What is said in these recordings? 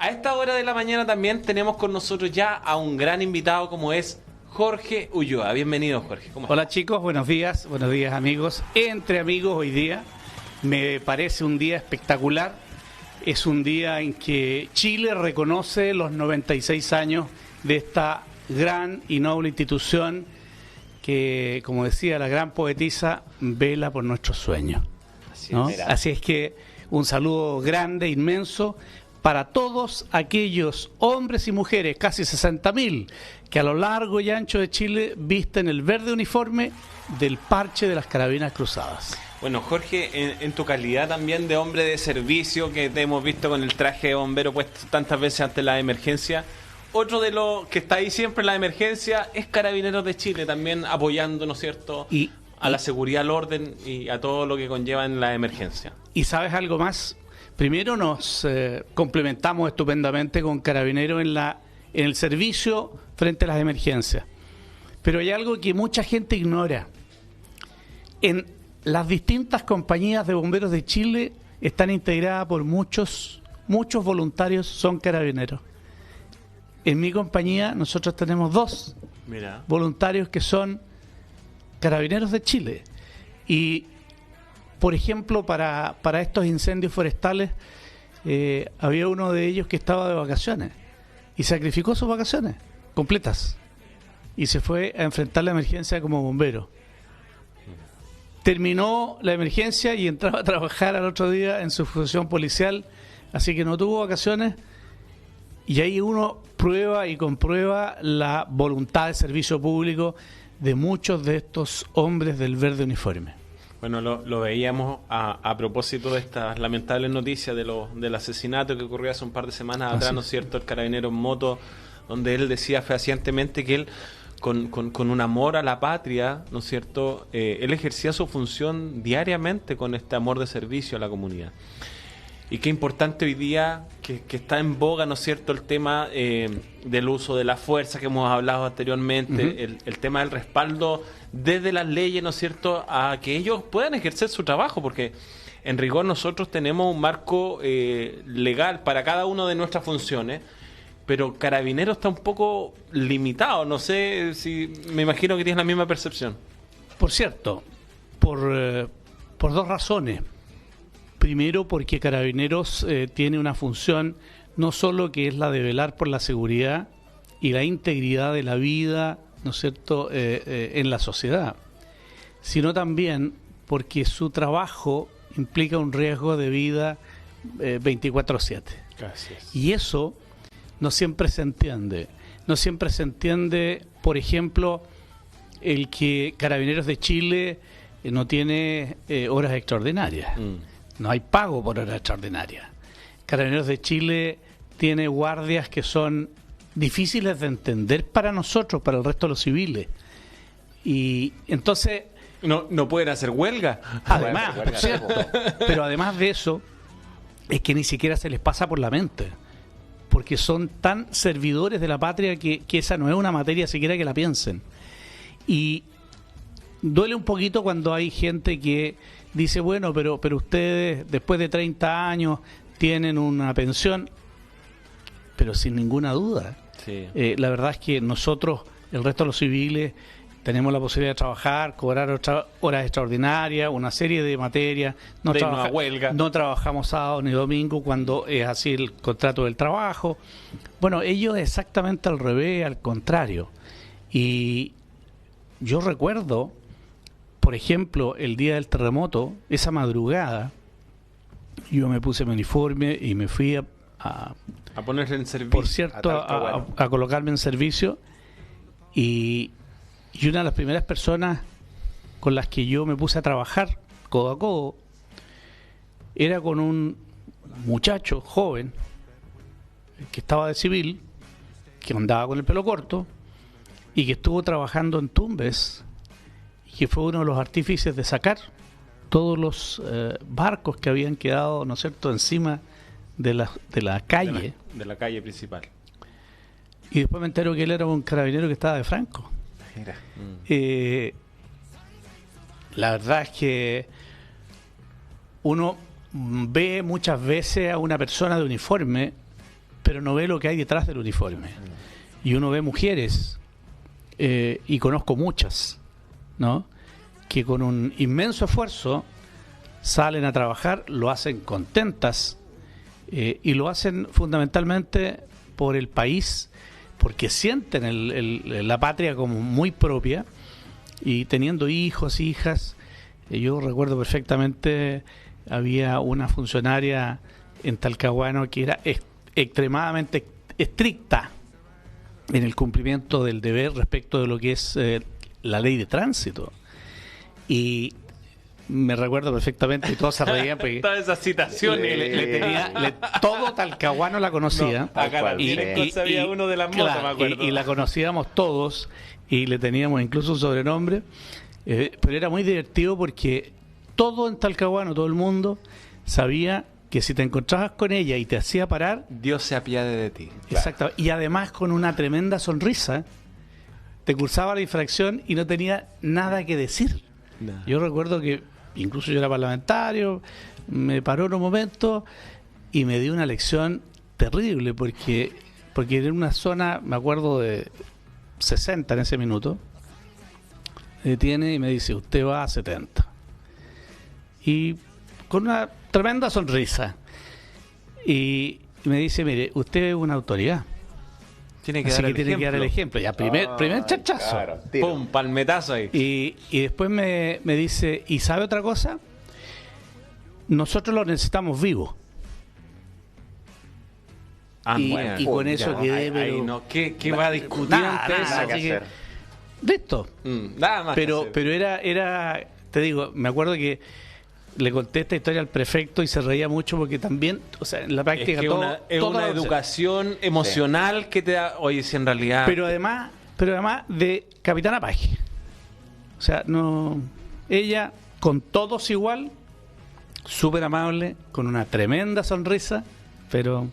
A esta hora de la mañana también tenemos con nosotros ya a un gran invitado como es Jorge Ulloa. Bienvenido, Jorge. ¿Cómo Hola chicos, buenos días amigos. Entre amigos hoy día, me parece un día espectacular. Es un día en que Chile reconoce los 96 años de esta gran y noble institución que, como decía la gran poetisa, vela por nuestros sueños, ¿no? Así es que un saludo grande, inmenso, para todos aquellos hombres y mujeres, casi 60.000, que a lo largo y ancho de Chile visten el verde uniforme del parche de las Carabinas Cruzadas. Bueno, Jorge, en tu calidad también de hombre de servicio, que te hemos visto con el traje de bombero puesto tantas veces ante la emergencia, otro de los que está ahí siempre en la emergencia es Carabineros de Chile, también apoyando, ¿no es cierto?, a la seguridad, al orden y a todo lo que conlleva en la emergencia. ¿Y sabes algo más? Primero nos complementamos estupendamente con Carabineros en el servicio frente a las emergencias. Pero hay algo que mucha gente ignora. En las distintas compañías de bomberos de Chile están integradas por muchos voluntarios, son carabineros. En mi compañía nosotros tenemos 2 voluntarios que son carabineros de Chile. Y, por ejemplo, para estos incendios forestales, había uno de ellos que estaba de vacaciones y sacrificó sus vacaciones completas y se fue a enfrentar la emergencia como bombero. Terminó la emergencia y entraba a trabajar al otro día en su función policial, así que no tuvo vacaciones, y ahí uno prueba y comprueba la voluntad de servicio público de muchos de estos hombres del verde uniforme. Bueno, lo veíamos a propósito de estas lamentables noticias del asesinato que ocurrió hace un par de semanas atrás, ¿no es cierto?, el carabinero en moto, donde él decía fehacientemente que él, con un amor a la patria, ¿no es cierto?, él ejercía su función diariamente con este amor de servicio a la comunidad. Y qué importante hoy día que está en boga, ¿no es cierto?, el tema del uso de la fuerza que hemos hablado anteriormente, el tema del respaldo desde las leyes, ¿no es cierto?, a que ellos puedan ejercer su trabajo, porque en rigor nosotros tenemos un marco legal para cada una de nuestras funciones, pero Carabineros está un poco limitado. No sé si, me imagino que tienes la misma percepción. Por cierto, por 2 razones. Primero, porque Carabineros tiene una función no solo que es la de velar por la seguridad y la integridad de la vida, ¿no es cierto?, en la sociedad, sino también porque su trabajo implica un riesgo de vida 24/7. Gracias. Y eso no siempre se entiende. No siempre se entiende, por ejemplo, el que Carabineros de Chile no tiene horas extraordinarias. No hay pago por horas extraordinarias. Carabineros de Chile tiene guardias que son difíciles de entender para nosotros, para el resto de los civiles. Y entonces... No pueden hacer huelga. Además, por cierto, pero además de eso, es que ni siquiera se les pasa por la mente, porque son tan servidores de la patria que esa no es una materia siquiera que la piensen. Y duele un poquito cuando hay gente que dice, bueno, pero ustedes después de 30 años tienen una pensión, pero sin ninguna duda. Sí. La verdad es que nosotros, el resto de los civiles, tenemos la posibilidad de trabajar, cobrar horas extraordinarias, una serie de materias. No trabajamos sábado ni domingo cuando es así el contrato del trabajo. Bueno, ellos exactamente al revés, al contrario. Y yo recuerdo, por ejemplo, el día del terremoto, esa madrugada, yo me puse mi uniforme y me fui a ponerse en servicio. Por cierto, a colocarme en servicio. Y una de las primeras personas con las que yo me puse a trabajar codo a codo era con un muchacho joven que estaba de civil, que andaba con el pelo corto y que estuvo trabajando en Tumbes, y que fue uno de los artífices de sacar todos los barcos que habían quedado, ¿no es cierto?, encima de la calle. De la calle principal. Y después me entero que él era un carabinero que estaba de Franco. Mira. La verdad es que uno ve muchas veces a una persona de uniforme pero no ve lo que hay detrás del uniforme. Y uno ve mujeres, y conozco muchas, ¿no?, que con un inmenso esfuerzo salen a trabajar, lo hacen contentas, y lo hacen fundamentalmente por el país, porque sienten la patria como muy propia, y teniendo hijos, hijas. Yo recuerdo perfectamente, había una funcionaria en Talcahuano que era extremadamente estricta en el cumplimiento del deber respecto de lo que es la ley de tránsito. Y me recuerdo perfectamente, y todos se reían porque todas esas citaciones todo Talcahuano la conocía. Y sabía uno de las motos, me acuerdo. Y la conocíamos todos, y le teníamos incluso un sobrenombre, pero era muy divertido porque todo en Talcahuano, todo el mundo sabía que si te encontrabas con ella y te hacía parar, Dios se apiade de ti. Exacto. Y además con una tremenda sonrisa, te cursaba la infracción y no tenía nada que decir. Nada. Yo recuerdo que incluso yo era parlamentario, me paró en un momento y me dio una lección terrible, porque en una zona, me acuerdo, de 60 en ese minuto, me detiene y me dice: usted va a 70. Y con una tremenda sonrisa, y me dice: mire, usted es una autoridad, Tiene que así dar que tiene que dar el ejemplo. Ya, primer chachazo. Claro, ¡Pum! Palmetazo ahí. Y después me dice: ¿y sabe otra cosa? Nosotros lo necesitamos vivo. Y con eso quedé, pero no. ¿Qué va a discutir nada, ante eso? nada, que así que, hacer. listo. Nada más. Pero era, te digo, me acuerdo que le conté esta historia al prefecto y se reía mucho porque también, o sea, en la práctica es todo, es todo una lo- educación emocional que te da, oye, si en realidad... pero además de Capitana Paje. O sea, no, ella con todos igual, súper amable, con una tremenda sonrisa, pero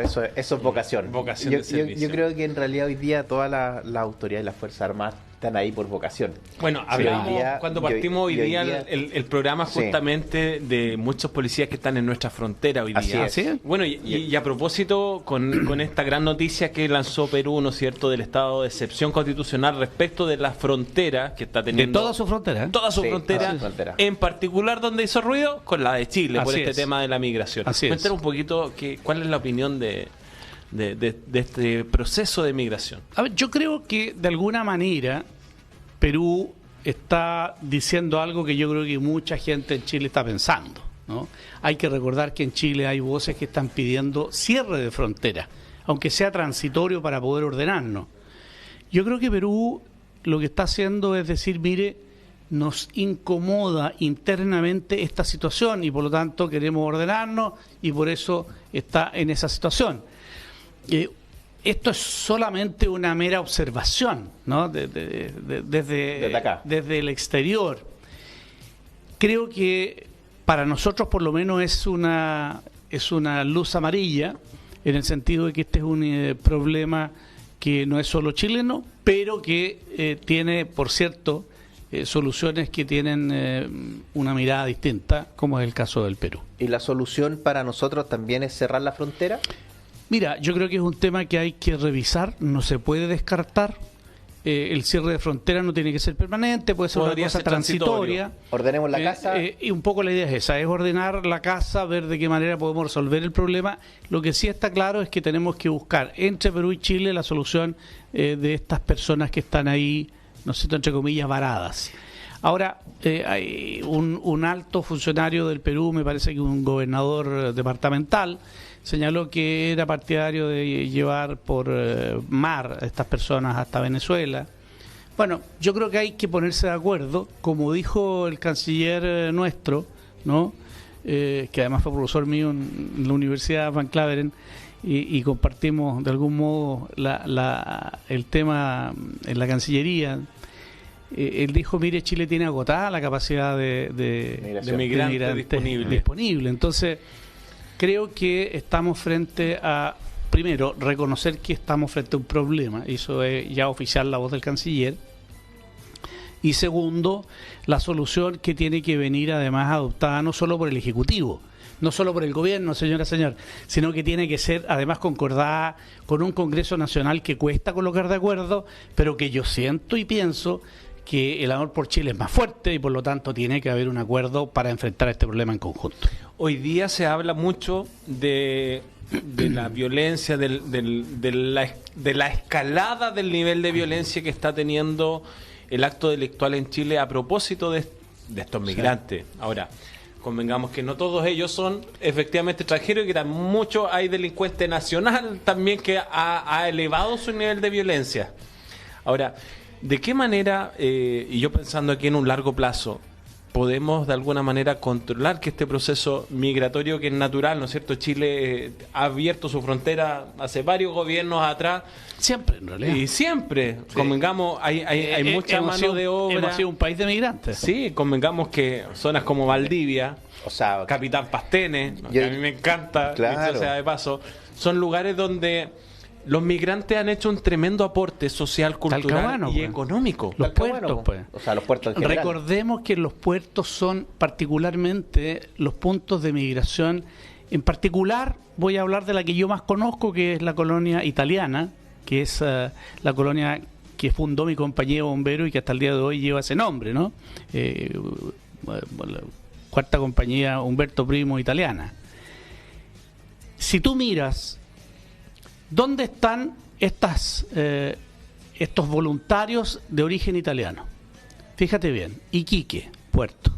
eso es vocación. Vocación yo, de servicio. yo creo que en realidad hoy día todas las autoridades y las Fuerzas Armadas están ahí por vocación. Bueno, Sí, hablábamos hoy día- cuando y hoy- partimos hoy y hoy día día- el programa Sí. justamente de muchos policías que están en nuestra frontera hoy Así día. es. ¿sí? Bueno, y a propósito, con esta gran noticia que lanzó Perú, ¿no es cierto?, del estado de excepción constitucional respecto de la frontera que está de teniendo... toda su frontera. ¿eh? Toda su Sí, frontera, toda su frontera. en particular donde hizo ruido, con la de Chile, por Así este es. tema de la migración. Así es. Cuéntanos un poquito cuál es la opinión de este proceso de migración. A ver, yo creo que de alguna manera Perú está diciendo algo que yo creo que mucha gente en Chile está pensando, ¿no? Hay que recordar que en Chile hay voces que están pidiendo cierre de frontera, aunque sea transitorio para poder ordenarnos. Yo creo que Perú lo que está haciendo es decir: mire, nos incomoda internamente esta situación y por lo tanto queremos ordenarnos, y por eso está en esa situación. Esto es solamente una mera observación, ¿no? Desde acá. desde el exterior. Creo que para nosotros por lo menos es una luz amarilla, en el sentido de que este es un problema que no es solo chileno, pero que tiene, por cierto, soluciones que tienen una mirada distinta, como es el caso del Perú. ¿Y la solución para nosotros también es cerrar la frontera? Mira, yo creo que es un tema que hay que revisar, no se puede descartar. El cierre de fronteras no tiene que ser permanente, puede ser Podría una cosa ser transitorio. transitoria. Ordenemos la casa. Y un poco la idea es esa, es ordenar la casa, ver de qué manera podemos resolver el problema. Lo que sí está claro es que tenemos que buscar entre Perú y Chile la solución de estas personas que están ahí, no sé, entre comillas, varadas. Ahora, hay un alto funcionario del Perú, me parece que un gobernador departamental, señaló que era partidario de llevar por mar a estas personas hasta Venezuela. Bueno, yo creo que hay que ponerse de acuerdo, como dijo el canciller nuestro, ¿no? Que además fue profesor mío en la Universidad Van Claveren, y compartimos de algún modo el tema en la Cancillería. Él dijo: mire, Chile tiene agotada la capacidad de migrantes disponible. Entonces, creo que estamos frente a, primero, reconocer que estamos frente a un problema, eso es ya oficial la voz del canciller, y segundo, la solución que tiene que venir además adoptada no solo por el Ejecutivo, no solo por el gobierno, señor, sino que tiene que ser además concordada con un Congreso Nacional que cuesta colocar de acuerdo, pero que yo siento y pienso que el amor por Chile es más fuerte y por lo tanto tiene que haber un acuerdo para enfrentar este problema en conjunto. Hoy día se habla mucho de la violencia, de la escalada del nivel de violencia que está teniendo el acto delictual en Chile a propósito de estos migrantes. Sí. Ahora, convengamos que no todos ellos son efectivamente extranjeros y que mucho hay delincuente nacional también que ha elevado su nivel de violencia. Ahora, ¿de qué manera, y yo pensando aquí en un largo plazo, podemos de alguna manera controlar que este proceso migratorio que es natural, ¿no es cierto? Chile ha abierto su frontera hace varios gobiernos atrás. Siempre, en realidad. Y siempre, sí. Convengamos, hay mucha mano de obra. Hemos sido un país de migrantes. Sí, convengamos que zonas como Valdivia, o sea, Capitán Pastene, que a mí me encanta, claro. dicho sea de paso, son lugares donde los migrantes han hecho un tremendo aporte social, cultural Talcahuano, y económico. Los puertos, pues. O sea, los puertos en general. Recordemos que los puertos son particularmente los puntos de migración. En particular, voy a hablar de la que yo más conozco, que es la colonia italiana, que es la colonia que fundó mi compañía bombero y que hasta el día de hoy lleva ese nombre, ¿no? La cuarta compañía Umberto Primo italiana. Si tú miras ¿dónde están estos voluntarios de origen italiano? Fíjate bien, Iquique, puerto.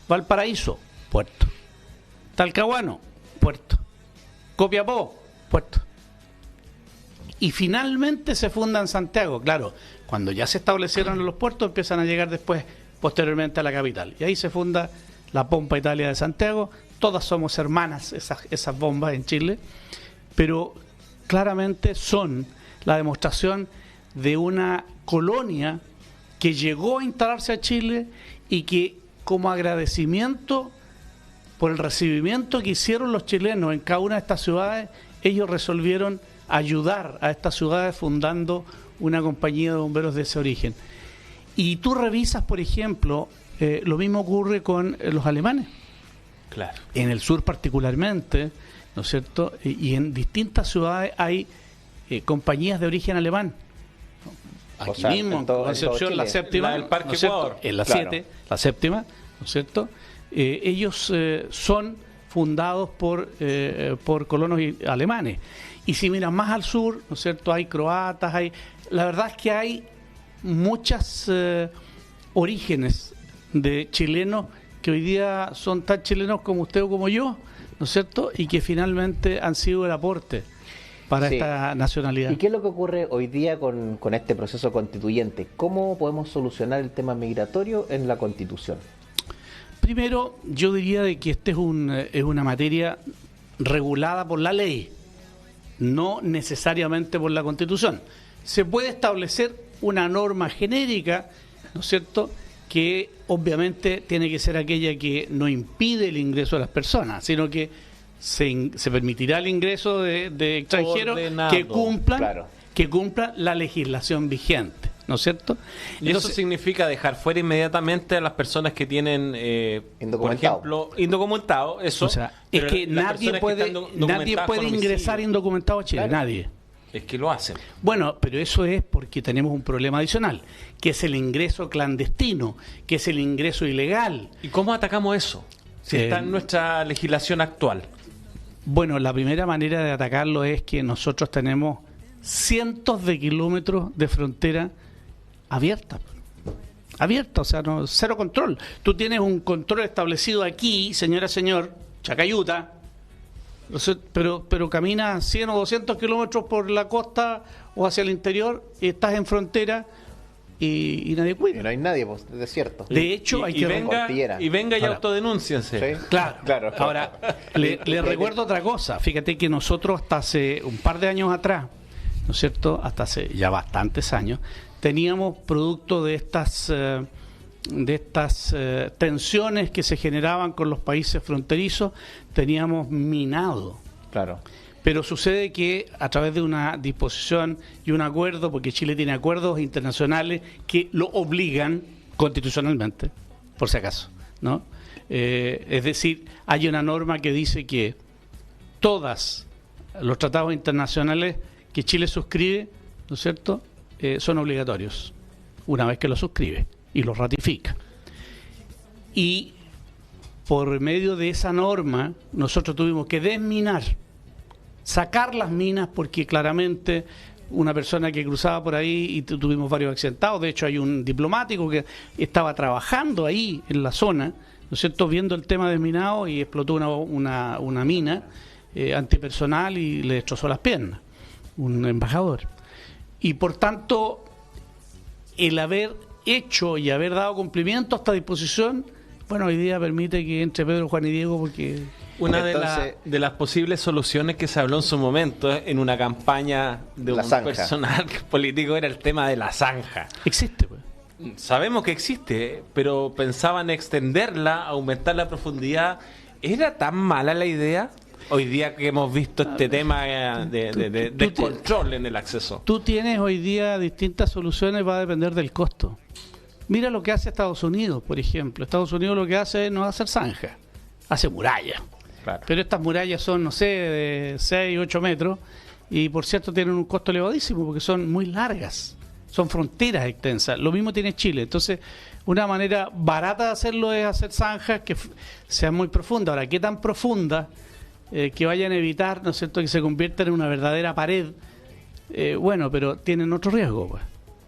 Valparaíso, puerto. Talcahuano, puerto. Copiapó, puerto. Y finalmente se funda en Santiago. Claro, cuando ya se establecieron en los puertos empiezan a llegar después, posteriormente a la capital. Y ahí se funda la Pompa Italia de Santiago. Todas somos hermanas, esas bombas en Chile. Pero claramente son la demostración de una colonia que llegó a instalarse a Chile y que, como agradecimiento por el recibimiento que hicieron los chilenos en cada una de estas ciudades, ellos resolvieron ayudar a estas ciudades fundando una compañía de bomberos de ese origen. Y tú revisas, por ejemplo, lo mismo ocurre con los alemanes. Claro. En el sur particularmente, ¿no es cierto? Y en distintas ciudades hay compañías de origen alemán. Aquí, o sea, mismo, en Concepción, la séptima, la del Parque ¿no es cierto? En la 7, claro. La séptima, ¿no es cierto? Ellos son fundados por colonos alemanes. Y si miras más al sur, ¿no es cierto? Hay croatas, la verdad es que hay muchas orígenes de chilenos que hoy día son tan chilenos como usted o como yo, ¿no es cierto? Y que finalmente han sido el aporte para esta nacionalidad. ¿Y qué es lo que ocurre hoy día con este proceso constituyente? ¿Cómo podemos solucionar el tema migratorio en la Constitución? Primero, yo diría de que este es una materia regulada por la ley, no necesariamente por la Constitución. Se puede establecer una norma genérica, ¿no es cierto?, que obviamente tiene que ser aquella que no impide el ingreso de las personas, sino que se permitirá el ingreso de extranjeros que cumplan la legislación vigente, ¿no es cierto? Y entonces, eso significa dejar fuera inmediatamente a las personas que tienen, por ejemplo, indocumentado. Eso, o sea, es que nadie puede ingresar indocumentado a Chile, claro. Nadie. Es que lo hacen. Bueno, pero eso es porque tenemos un problema adicional, que es el ingreso clandestino, que es el ingreso ilegal. ¿Y cómo atacamos eso? Si está en nuestra legislación actual. Bueno, la primera manera de atacarlo es que nosotros tenemos cientos de kilómetros de frontera abierta, o sea, cero control. Tú tienes un control establecido aquí, señor, Chacayuta, pero caminas 100 o 200 kilómetros por la costa o hacia el interior y estás en frontera y nadie cuida. Y no hay nadie, pues, es desierto. De hecho, hay que venga y autodenúnciense. ¿Sí? Claro. Ahora, le recuerdo otra cosa. Fíjate que nosotros hasta hace un par de años atrás, ¿no es cierto?, hasta hace ya bastantes años, teníamos producto de estas tensiones que se generaban con los países fronterizos, teníamos minado. Claro. Pero sucede que a través de una disposición y un acuerdo, porque Chile tiene acuerdos internacionales que lo obligan constitucionalmente, por si acaso, ¿no? Es decir, hay una norma que dice que todos los tratados internacionales que Chile suscribe, ¿no es cierto?, son obligatorios una vez que los suscribe y los ratifica. Y por medio de esa norma nosotros tuvimos que desminar, sacar las minas, porque claramente una persona que cruzaba por ahí y tuvimos varios accidentados. De hecho, hay un diplomático que estaba trabajando ahí en la zona, ¿no es cierto?, viendo el tema desminado, y explotó una mina antipersonal y le destrozó las piernas, un embajador. Y por tanto, el haber hecho y haber dado cumplimiento a esta disposición, bueno, hoy día permite que entre Pedro, Juan y Diego, porque... Una de las posibles soluciones que se habló en su momento en una campaña de un personal político era el tema de la zanja. Existe, pues. Sabemos que existe, pero pensaban extenderla, aumentar la profundidad. ¿Era tan mala la idea? Hoy día que hemos visto este tema de control en el acceso. Tú tienes hoy día distintas soluciones, va a depender del costo. Mira lo que hace Estados Unidos, por ejemplo. Estados Unidos lo que hace no es hacer zanja, hace muralla. Claro. Pero estas murallas son, no sé, de 6, 8 metros, y por cierto tienen un costo elevadísimo porque son muy largas, son fronteras extensas. Lo mismo tiene Chile. Entonces, una manera barata de hacerlo es hacer zanjas que sean muy profundas. Ahora, ¿qué tan profundas que vayan a evitar, ¿no es cierto?, que se conviertan en una verdadera pared? Bueno, pero tienen otro riesgo, pues.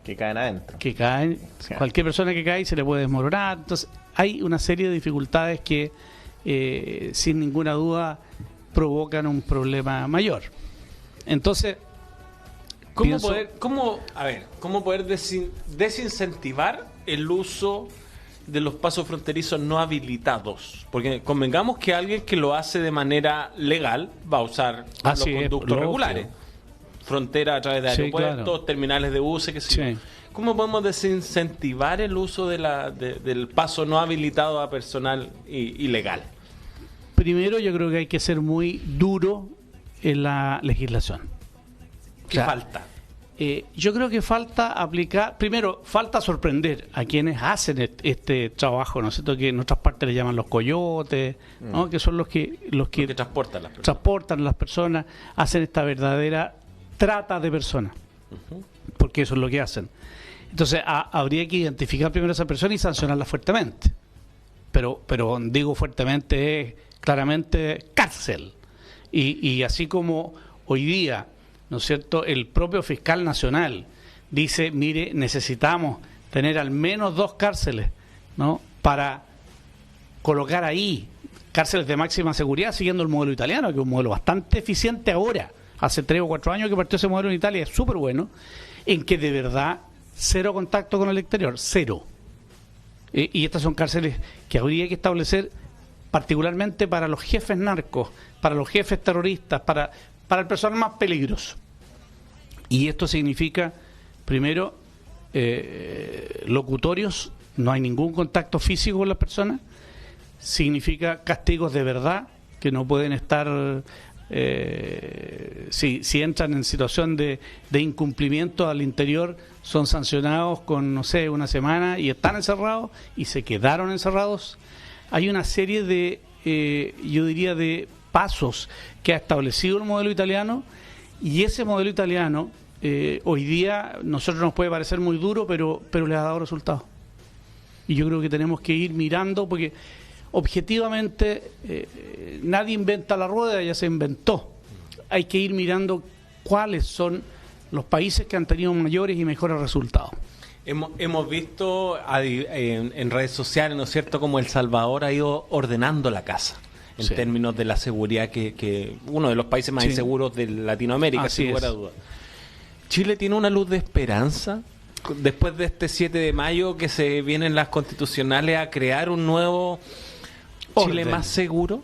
Que caen adentro. Que caen, cualquier persona que cae se le puede desmoronar. Entonces, hay una serie de dificultades que sin ninguna duda provocan un problema mayor. Entonces, ¿cómo poder desincentivar el uso de los pasos fronterizos no habilitados? Porque convengamos que alguien que lo hace de manera legal va a usar los conductos regulares, frontera a través de aeropuertos, claro, terminales de buses, qué sé yo. ¿Cómo podemos desincentivar el uso del paso no habilitado a personal ilegal? Primero, yo creo que hay que ser muy duro en la legislación. ¿Qué falta? Yo creo que falta aplicar, primero, falta sorprender a quienes hacen este trabajo, ¿no es cierto?, que en otras partes le llaman los coyotes, ¿no?, que son los que transportan a las personas, hacen esta verdadera trata de personas, porque eso es lo que hacen. Entonces, habría que identificar primero a esa persona y sancionarla fuertemente. Pero digo fuertemente, es claramente cárcel. Y así como hoy día, ¿no es cierto?, el propio fiscal nacional dice, mire, necesitamos tener al menos 2 cárceles, ¿no?, para colocar ahí cárceles de máxima seguridad, siguiendo el modelo italiano, que es un modelo bastante eficiente ahora. Hace 3 o 4 años que partió ese modelo en Italia, es súper bueno, en que de verdad cero contacto con el exterior, cero. Y estas son cárceles que habría que establecer particularmente para los jefes narcos, para los jefes terroristas, para el personal más peligroso. Y esto significa, primero, locutorios, no hay ningún contacto físico con las personas, significa castigos de verdad, que no pueden estar... si entran en situación de incumplimiento al interior, son sancionados con, no sé, 1 semana, y están encerrados y se quedaron encerrados. Hay una serie de, yo diría, de pasos que ha establecido el modelo italiano, y ese modelo italiano hoy día nosotros nos puede parecer muy duro, pero le ha dado resultados. Y yo creo que tenemos que ir mirando, porque objetivamente nadie inventa la rueda, ya se inventó. Hay que ir mirando cuáles son los países que han tenido mayores y mejores resultados. Hemos visto en redes sociales, ¿no es cierto?, como El Salvador ha ido ordenando la casa en términos de la seguridad, que uno de los países más inseguros de Latinoamérica, sin lugar a dudas. ¿Chile tiene una luz de esperanza después de este 7 de mayo que se vienen las constitucionales a crear un nuevo Chile más seguro?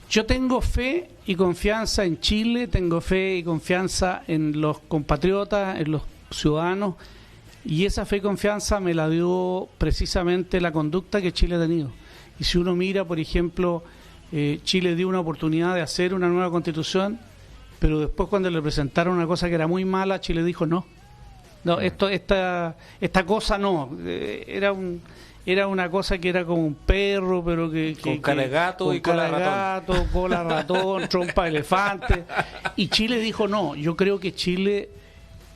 Yo tengo fe y confianza en Chile, tengo fe y confianza en los compatriotas, en los ciudadanos, y esa fe y confianza me la dio precisamente la conducta que Chile ha tenido. Y si uno mira, por ejemplo, Chile dio una oportunidad de hacer una nueva constitución, pero después cuando le presentaron una cosa que era muy mala, Chile dijo no, esta cosa no, era era una cosa que era como un perro, pero con cara de gato y cola de ratón. Cola de ratón, trompa de elefante. Y Chile dijo, no, yo creo que Chile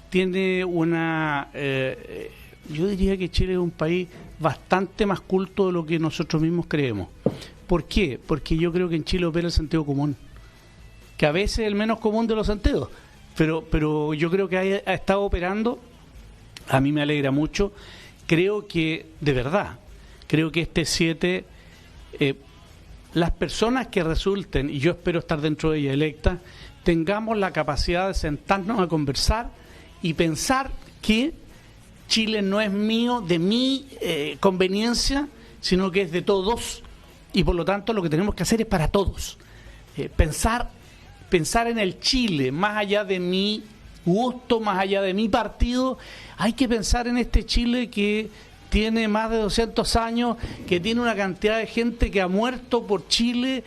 tiene una... yo diría que Chile es un país bastante más culto de lo que nosotros mismos creemos. ¿Por qué? Porque yo creo que en Chile opera el sentido común, que a veces es el menos común de los sentidos, pero yo creo que ha estado operando. A mí me alegra mucho. Creo que, de verdad, creo que este 7, las personas que resulten, y yo espero estar dentro de ellas electas, tengamos la capacidad de sentarnos a conversar y pensar que Chile no es mío, de mi conveniencia, sino que es de todos, y por lo tanto lo que tenemos que hacer es para todos. Pensar en el Chile, más allá de mi gusto, más allá de mi partido. Hay que pensar en este Chile que tiene más de 200 años, que tiene una cantidad de gente que ha muerto por Chile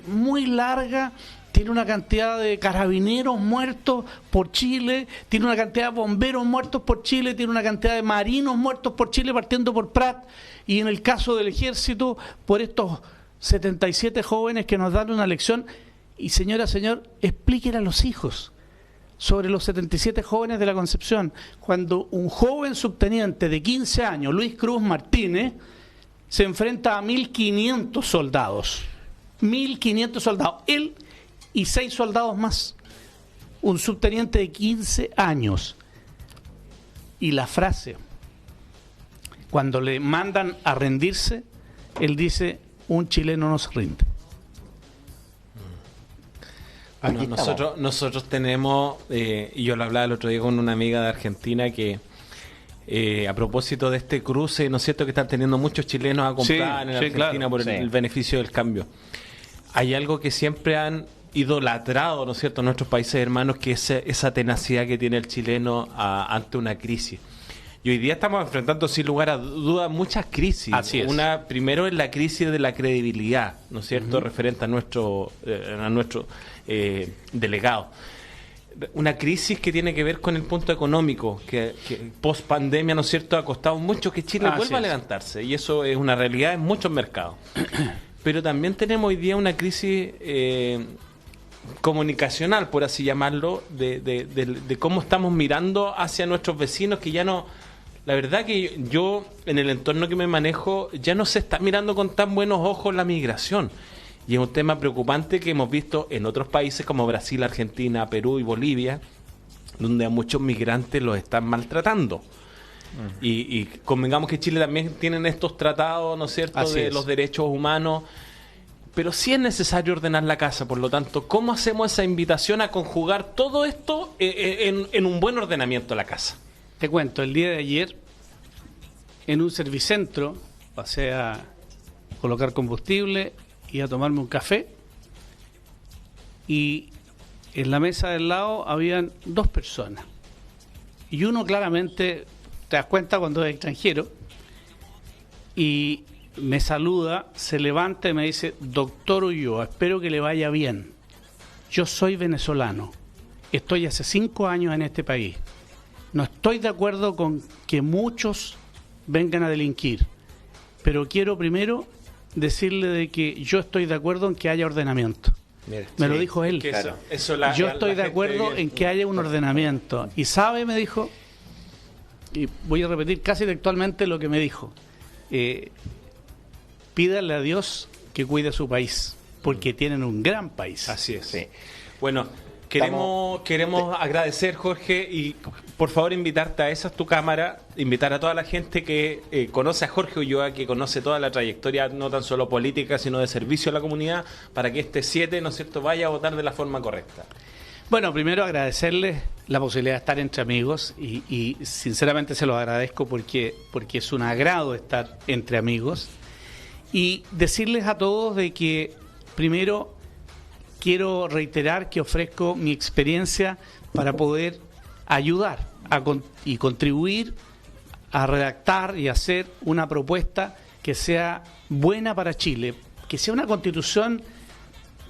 muy larga, tiene una cantidad de carabineros muertos por Chile, tiene una cantidad de bomberos muertos por Chile, tiene una cantidad de marinos muertos por Chile, partiendo por Prat, y en el caso del ejército, por estos 77 jóvenes que nos dan una lección. Y señor, explíquele a los hijos sobre los 77 jóvenes de la Concepción, cuando un joven subteniente de 15 años, Luis Cruz Martínez, se enfrenta a 1.500 soldados. 1.500 soldados. Él y 6 soldados más. Un subteniente de 15 años. Y la frase, cuando le mandan a rendirse, él dice, un chileno no se rinde. Bueno, nosotros tenemos, y yo lo hablaba el otro día con una amiga de Argentina, que a propósito de este cruce, ¿no es cierto?, que están teniendo muchos chilenos a comprar en Argentina, claro, por el beneficio del cambio. Hay algo que siempre han idolatrado, ¿no es cierto?, nuestros países hermanos, que es esa tenacidad que tiene el chileno ante una crisis. Y hoy día estamos enfrentando, sin lugar a dudas, muchas crisis. Así es. Primero es la crisis de la credibilidad, ¿no es cierto?, referente a nuestro delegado. Una crisis que tiene que ver con el punto económico, que post pandemia, ¿no es cierto?, ha costado mucho que Chile vuelva a levantarse, y eso es una realidad en muchos mercados. Pero también tenemos hoy día una crisis comunicacional, por así llamarlo, de cómo estamos mirando hacia nuestros vecinos, que ya no... La verdad que yo, en el entorno que me manejo, ya no se está mirando con tan buenos ojos la migración. Y es un tema preocupante que hemos visto en otros países como Brasil, Argentina, Perú y Bolivia, donde a muchos migrantes los están maltratando. Y convengamos que Chile también tienen estos tratados, ¿no es cierto?, los derechos humanos. Pero sí es necesario ordenar la casa. Por lo tanto, ¿cómo hacemos esa invitación a conjugar todo esto en un buen ordenamiento de la casa? Te cuento, el día de ayer, en un servicentro, pasé a colocar combustible y a tomarme un café, y en la mesa del lado habían 2 personas. Y uno claramente, te das cuenta cuando es extranjero, y me saluda, se levanta y me dice, doctor Ulloa, espero que le vaya bien. Yo soy venezolano, estoy hace 5 años en este país. No estoy de acuerdo con que muchos vengan a delinquir, pero quiero primero decirle de que yo estoy de acuerdo en que haya ordenamiento. Me lo dijo él. Claro. Yo estoy de acuerdo en que haya un ordenamiento. Y sabe, me dijo, y voy a repetir casi textualmente lo que me dijo, pídale a Dios que cuide su país, porque tienen un gran país. Así es. Sí. Bueno, queremos agradecer, Jorge, y por favor invitarte a esa es tu cámara, invitar a toda la gente que conoce a Jorge Ulloa, que conoce toda la trayectoria, no tan solo política, sino de servicio a la comunidad, para que este 7, ¿no es cierto?, vaya a votar de la forma correcta. Bueno, primero agradecerles la posibilidad de estar entre amigos y sinceramente se los agradezco porque es un agrado estar entre amigos, y decirles a todos de que primero quiero reiterar que ofrezco mi experiencia para poder ayudar y contribuir a redactar y hacer una propuesta que sea buena para Chile, que sea una constitución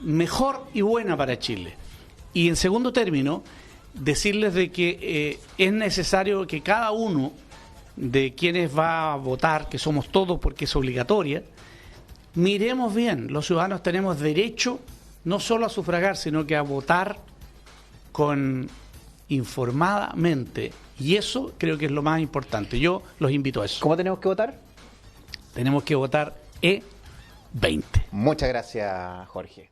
mejor y buena para Chile. Y en segundo término, decirles de que es necesario que cada uno de quiénes va a votar, que somos todos porque es obligatoria, miremos bien, los ciudadanos tenemos derecho no solo a sufragar, sino que a votar informadamente. Y eso creo que es lo más importante. Yo los invito a eso. ¿Cómo tenemos que votar? Tenemos que votar E20. Muchas gracias, Jorge.